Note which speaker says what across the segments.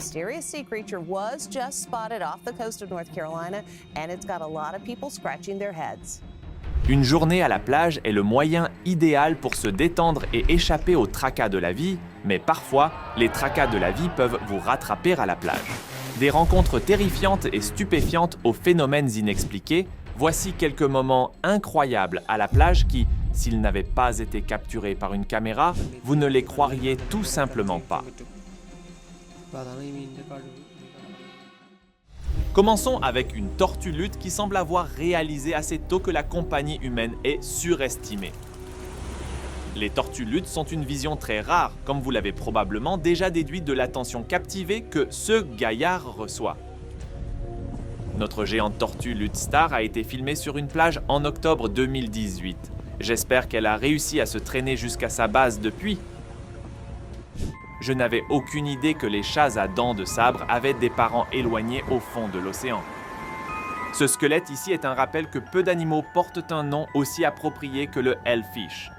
Speaker 1: mysterious sea creature was just spotted off the coast of North Carolina, and it's got a lot of people scratching their heads.
Speaker 2: Une journée à la plage est le moyen idéal pour se détendre et échapper aux tracas de la vie, mais parfois, les tracas de la vie peuvent vous rattraper à la plage. Des rencontres terrifiantes et stupéfiantes aux phénomènes inexpliqués, voici quelques moments incroyables à la plage qui, s'ils n'avaient pas été capturés par une caméra, vous ne les croiriez tout simplement pas. Commençons avec une tortue lutte qui semble avoir réalisé assez tôt que la compagnie humaine est surestimée. Les tortues luttes sont une vision très rare, comme vous l'avez probablement déjà déduit de l'attention captivée que ce gaillard reçoit. Notre géante tortue lutte star a été filmée sur une plage en octobre 2018. J'espère qu'elle a réussi à se traîner jusqu'à sa base depuis. Je n'avais aucune idée que les chats à dents de sabre avaient des parents éloignés au fond de l'océan. Ce squelette ici est un rappel que peu d'animaux portent un nom aussi approprié que le hellfish.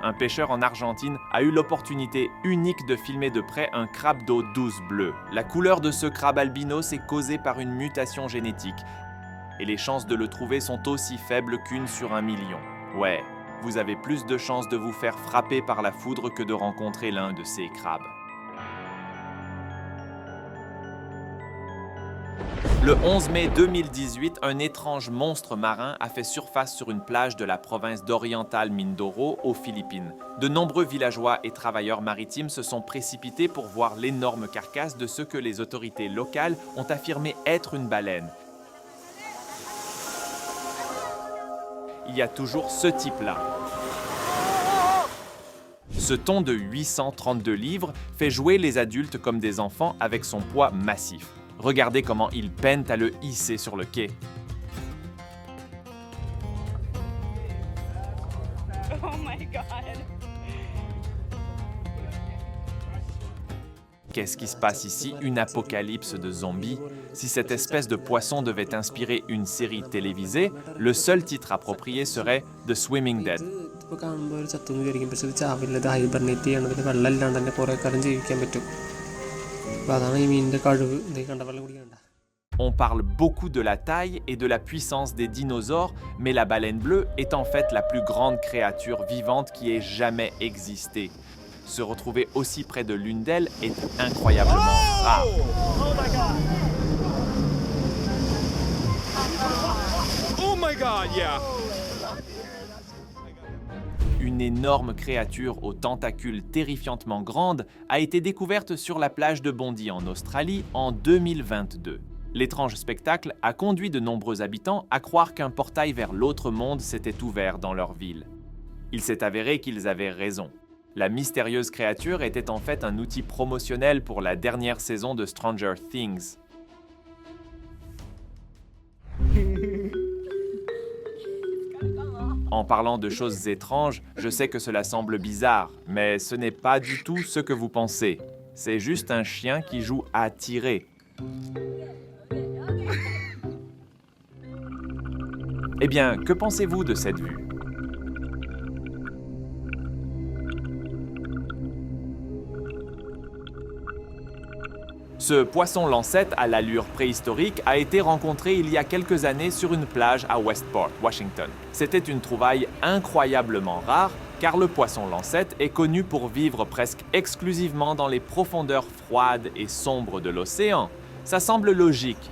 Speaker 2: Un pêcheur en Argentine a eu l'opportunité unique de filmer de près un crabe d'eau douce bleue. La couleur de ce crabe albinos est causée par une mutation génétique, et les chances de le trouver sont aussi faibles qu'1 sur 1 million. Ouais, vous avez plus de chances de vous faire frapper par la foudre que de rencontrer l'un de ces crabes. Le 11 mai 2018, un étrange monstre marin a fait surface sur une plage de la province d'Oriental Mindoro, aux Philippines. De nombreux villageois et travailleurs maritimes se sont précipités pour voir l'énorme carcasse de ce que les autorités locales ont affirmé être une baleine. Il y a toujours ce type-là. Ce thon de 832 livres fait jouer les adultes comme des enfants avec son poids massif. Regardez comment ils peinent à le hisser sur le quai.
Speaker 3: Oh my God.
Speaker 2: Qu'est-ce qui se passe ici? Une apocalypse de zombies? Si cette espèce de poisson devait inspirer une série télévisée, le seul titre approprié serait The Swimming Dead. On parle beaucoup de la taille et de la puissance des dinosaures, mais la baleine bleue est en fait la plus grande créature vivante qui ait jamais existé. Se retrouver aussi près de l'une d'elles est incroyablement rare.
Speaker 4: Oh my God, yeah.
Speaker 2: Une énorme créature aux tentacules terrifiantement grandes a été découverte sur la plage de Bondi en Australie en 2022. L'étrange spectacle a conduit de nombreux habitants à croire qu'un portail vers l'autre monde s'était ouvert dans leur ville. Il s'est avéré qu'ils avaient raison. La mystérieuse créature était en fait un outil promotionnel pour la dernière saison de Stranger Things. En parlant de choses étranges, je sais que cela semble bizarre, mais ce n'est pas du tout ce que vous pensez. C'est juste un chien qui joue à tirer. Eh bien, que pensez-vous de cette vue? Ce poisson lancette à l'allure préhistorique a été rencontré il y a quelques années sur une plage à Westport, Washington. C'était une trouvaille incroyablement rare car le poisson lancette est connu pour vivre presque exclusivement dans les profondeurs froides et sombres de l'océan. Ça semble logique.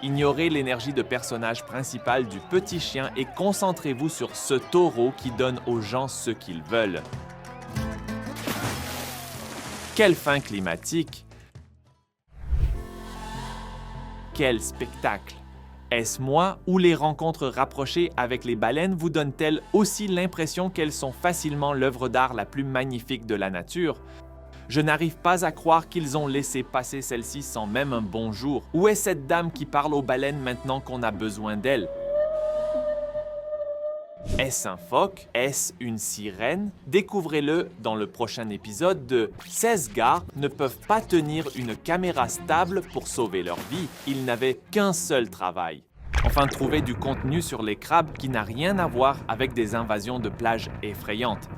Speaker 2: Ignorez l'énergie de personnage principal du petit chien et concentrez-vous sur ce taureau qui donne aux gens ce qu'ils veulent. Quelle fin climatique! Quel spectacle! Est-ce moi ou les rencontres rapprochées avec les baleines vous donnent-elles aussi l'impression qu'elles sont facilement l'œuvre d'art la plus magnifique de la nature? Je n'arrive pas à croire qu'ils ont laissé passer celle-ci sans même un bonjour. Où est cette dame qui parle aux baleines maintenant qu'on a besoin d'elle? Est-ce un phoque? Est-ce une sirène? Découvrez-le dans le prochain épisode de 16 gars ne peuvent pas tenir une caméra stable pour sauver leur vie. Ils n'avaient qu'un seul travail. Enfin, trouvez du contenu sur les crabes qui n'a rien à voir avec des invasions de plages effrayantes.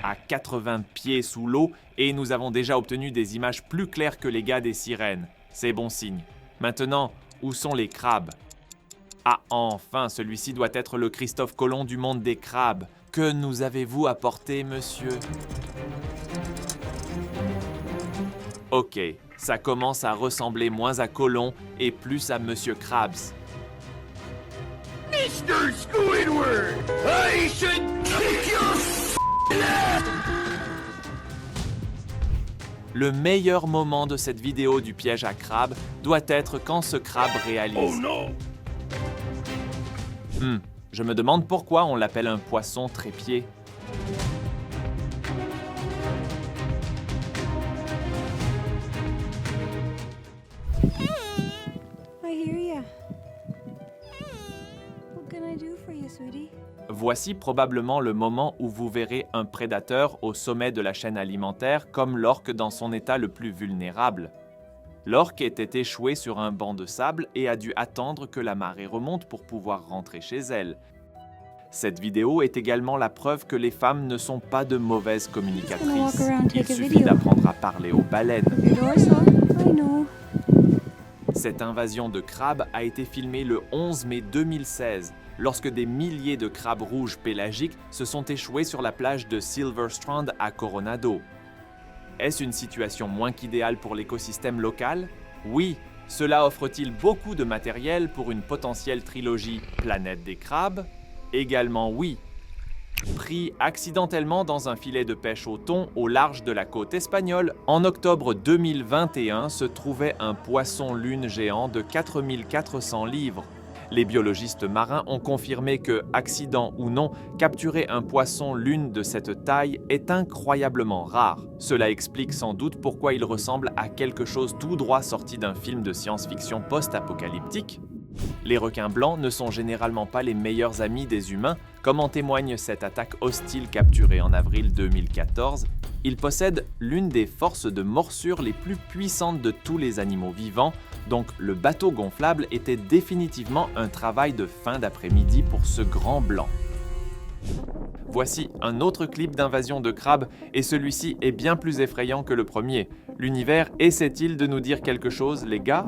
Speaker 2: À 80 pieds sous l'eau et nous avons déjà obtenu des images plus claires que les gars des sirènes. C'est bon signe. Maintenant, où sont les crabes? Ah, enfin, celui-ci doit être le Christophe Colomb du monde des crabes. Que nous avez-vous apporté, monsieur? Ok, ça commence à ressembler moins à Colomb et plus à Monsieur Krabs.
Speaker 5: Mr. Squidward, I should kick your
Speaker 2: Le meilleur moment de cette vidéo du piège à crabe doit être quand ce crabe réalise.
Speaker 5: Oh non!
Speaker 2: Je me demande pourquoi on l'appelle un poisson trépied.
Speaker 6: I hear ya. What can I do for you, sweetie?
Speaker 2: Voici probablement le moment où vous verrez un prédateur au sommet de la chaîne alimentaire comme l'orque dans son état le plus vulnérable. L'orque était échouée sur un banc de sable et a dû attendre que la marée remonte pour pouvoir rentrer chez elle. Cette vidéo est également la preuve que les femmes ne sont pas de mauvaises communicatrices. Il suffit d'apprendre à parler aux baleines.
Speaker 6: Your door's locked. I know.
Speaker 2: Cette invasion de crabes a été filmée le 11 mai 2016, lorsque des milliers de crabes rouges pélagiques se sont échoués sur la plage de Silver Strand à Coronado. Est-ce une situation moins qu'idéale pour l'écosystème local? Oui. Cela offre-t-il beaucoup de matériel pour une potentielle trilogie Planète des crabes? Également oui. Pris accidentellement dans un filet de pêche au thon au large de la côte espagnole, en octobre 2021 se trouvait un poisson-lune géant de 4400 livres. Les biologistes marins ont confirmé que, accident ou non, capturer un poisson-lune de cette taille est incroyablement rare. Cela explique sans doute pourquoi il ressemble à quelque chose tout droit sorti d'un film de science-fiction post-apocalyptique. Les requins blancs ne sont généralement pas les meilleurs amis des humains, comme en témoigne cette attaque hostile capturée en avril 2014. Ils possèdent l'une des forces de morsure les plus puissantes de tous les animaux vivants, donc le bateau gonflable était définitivement un travail de fin d'après-midi pour ce grand blanc. Voici un autre clip d'invasion de crabes, et celui-ci est bien plus effrayant que le premier. L'univers essaie-t-il de nous dire quelque chose, les gars?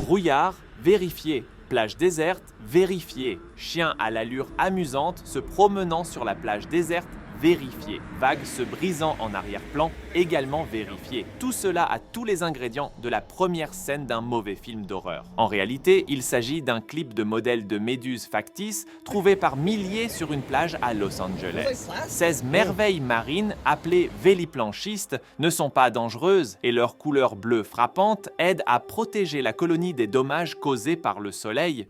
Speaker 2: Brouillard, vérifié. Plage déserte, vérifié. Chien à l'allure amusante se promenant sur la plage déserte, vérifié. Vague se brisant en arrière-plan, également vérifié. Tout cela a tous les ingrédients de la première scène d'un mauvais film d'horreur. En réalité, il s'agit d'un clip de modèle de méduse factice trouvé par milliers sur une plage à Los Angeles. 16 merveilles marines, appelées véliplanchistes, ne sont pas dangereuses et leur couleur bleue frappante aide à protéger la colonie des dommages causés par le soleil.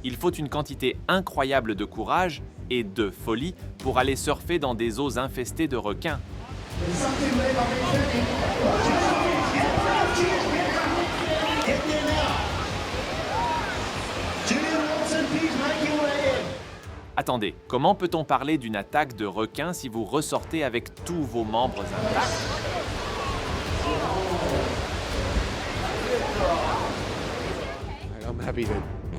Speaker 2: Il faut une quantité incroyable de courage et de folie pour aller surfer dans des eaux infestées de requins. Attendez, comment peut-on parler d'une attaque de requins si vous ressortez avec tous vos membres intacts?
Speaker 4: I'm happy to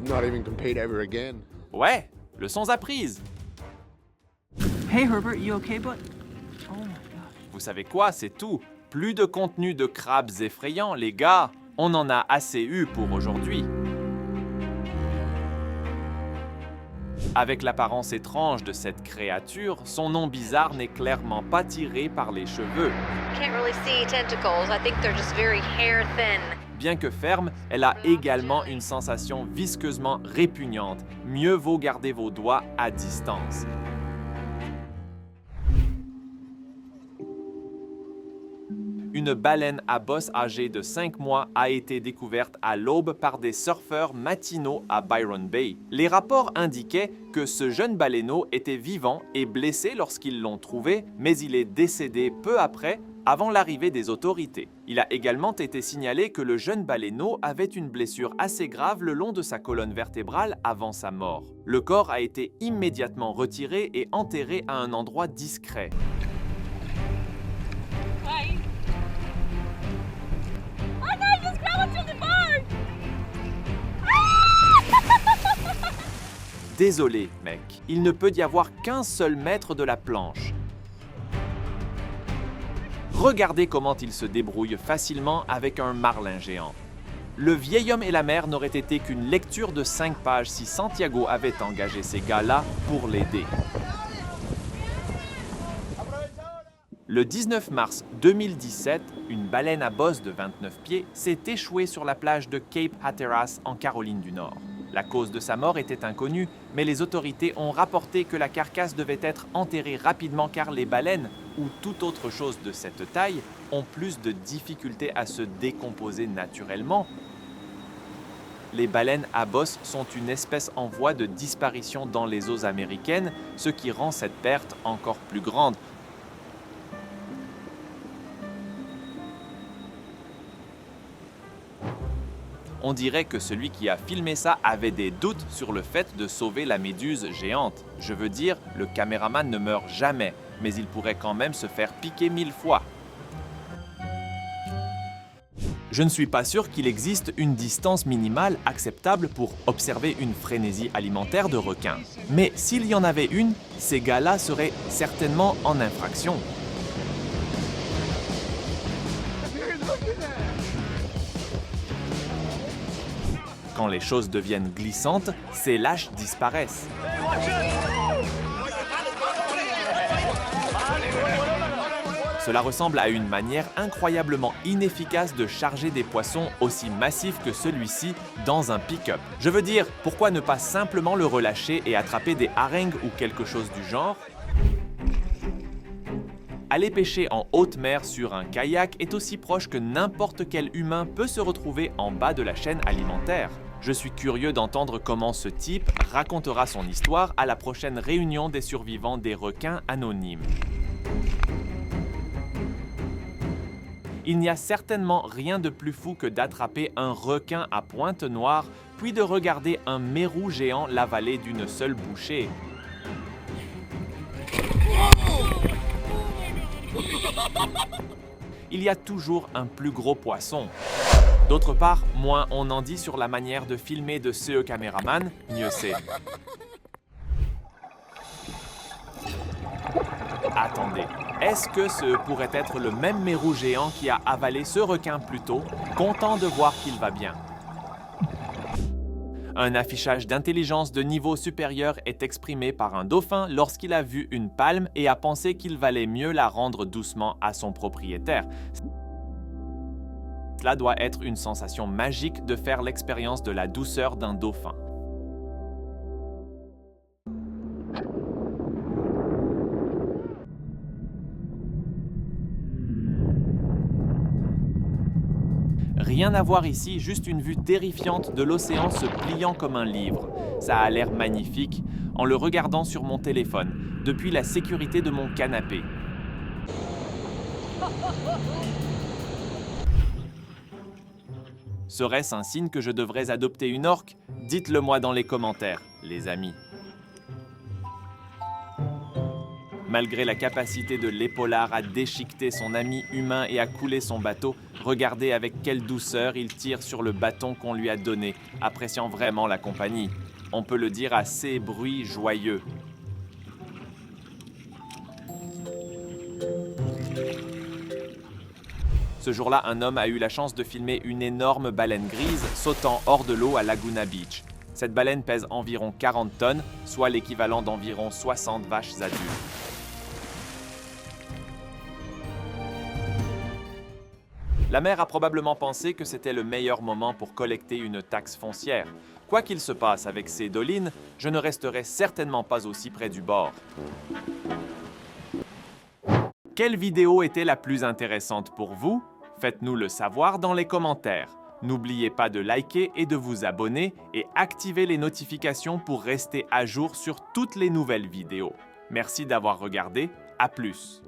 Speaker 4: not even compete ever again.
Speaker 2: Ouais, leçons apprises.
Speaker 7: Hey Herbert, you okay, bud? Oh my god.
Speaker 2: Vous savez quoi, c'est tout. Plus de contenu de crabes effrayants, les gars. On en a assez eu pour aujourd'hui. Avec l'apparence étrange de cette créature, son nom bizarre n'est clairement pas tiré par les cheveux.
Speaker 8: Can't really see tentacles. I think they're just very hair thin.
Speaker 2: Bien que ferme, elle a également une sensation visqueusement répugnante. Mieux vaut garder vos doigts à distance. Une baleine à bosse âgée de 5 mois a été découverte à l'aube par des surfeurs matinaux à Byron Bay. Les rapports indiquaient que ce jeune baleineau était vivant et blessé lorsqu'ils l'ont trouvé, mais il est décédé peu après avant l'arrivée des autorités. Il a également été signalé que le jeune baleineau avait une blessure assez grave le long de sa colonne vertébrale avant sa mort. Le corps a été immédiatement retiré et enterré à un endroit discret.
Speaker 3: Hi. Oh no, just grab onto the board!
Speaker 2: Désolé, mec, il ne peut y avoir qu'un seul maître de la planche. Regardez comment il se débrouille facilement avec un marlin géant. Le vieil homme et la mer n'auraient été qu'une lecture de 5 pages si Santiago avait engagé ces gars-là pour l'aider. Le 19 mars 2017, une baleine à bosse de 29 pieds s'est échouée sur la plage de Cape Hatteras en Caroline du Nord. La cause de sa mort était inconnue, mais les autorités ont rapporté que la carcasse devait être enterrée rapidement car les baleines, ou toute autre chose de cette taille, ont plus de difficultés à se décomposer naturellement. Les baleines à bosse sont une espèce en voie de disparition dans les eaux américaines, ce qui rend cette perte encore plus grande. On dirait que celui qui a filmé ça avait des doutes sur le fait de sauver la méduse géante. Je veux dire, le caméraman ne meurt jamais, mais il pourrait quand même se faire piquer 1000 fois. Je ne suis pas sûr qu'il existe une distance minimale acceptable pour observer une frénésie alimentaire de requins. Mais s'il y en avait une, ces gars-là seraient certainement en infraction. Quand les choses deviennent glissantes, ces lâches disparaissent. Cela ressemble à une manière incroyablement inefficace de charger des poissons aussi massifs que celui-ci dans un pick-up. Je veux dire, pourquoi ne pas simplement le relâcher et attraper des harengs ou quelque chose du genre ? Aller pêcher en haute mer sur un kayak est aussi proche que n'importe quel humain peut se retrouver en bas de la chaîne alimentaire. Je suis curieux d'entendre comment ce type racontera son histoire à la prochaine réunion des survivants des requins anonymes. Il n'y a certainement rien de plus fou que d'attraper un requin à pointe noire, puis de regarder un mérou géant l'avaler d'une seule bouchée. Il y a toujours un plus gros poisson. D'autre part, moins on en dit sur la manière de filmer de ce caméraman, mieux c'est. Attendez, est-ce que ce pourrait être le même mérou géant qui a avalé ce requin plus tôt, content de voir qu'il va bien? Un affichage d'intelligence de niveau supérieur est exprimé par un dauphin lorsqu'il a vu une palme et a pensé qu'il valait mieux la rendre doucement à son propriétaire. Cela doit être une sensation magique de faire l'expérience de la douceur d'un dauphin. Rien à voir ici, juste une vue terrifiante de l'océan se pliant comme un livre. Ça a l'air magnifique en le regardant sur mon téléphone, depuis la sécurité de mon canapé. Serait-ce un signe que je devrais adopter une orque? Dites-le moi dans les commentaires, les amis. Malgré la capacité de l'épaulard à déchiqueter son ami humain et à couler son bateau, regardez avec quelle douceur il tire sur le bâton qu'on lui a donné, appréciant vraiment la compagnie. On peut le dire à ces bruits joyeux. Ce jour-là, un homme a eu la chance de filmer une énorme baleine grise sautant hors de l'eau à Laguna Beach. Cette baleine pèse environ 40 tonnes, soit l'équivalent d'environ 60 vaches adultes. La mer a probablement pensé que c'était le meilleur moment pour collecter une taxe foncière. Quoi qu'il se passe avec ces dolines, je ne resterai certainement pas aussi près du bord. Quelle vidéo était la plus intéressante pour vous? Faites-nous le savoir dans les commentaires. N'oubliez pas de liker et de vous abonner et activer les notifications pour rester à jour sur toutes les nouvelles vidéos. Merci d'avoir regardé, à plus!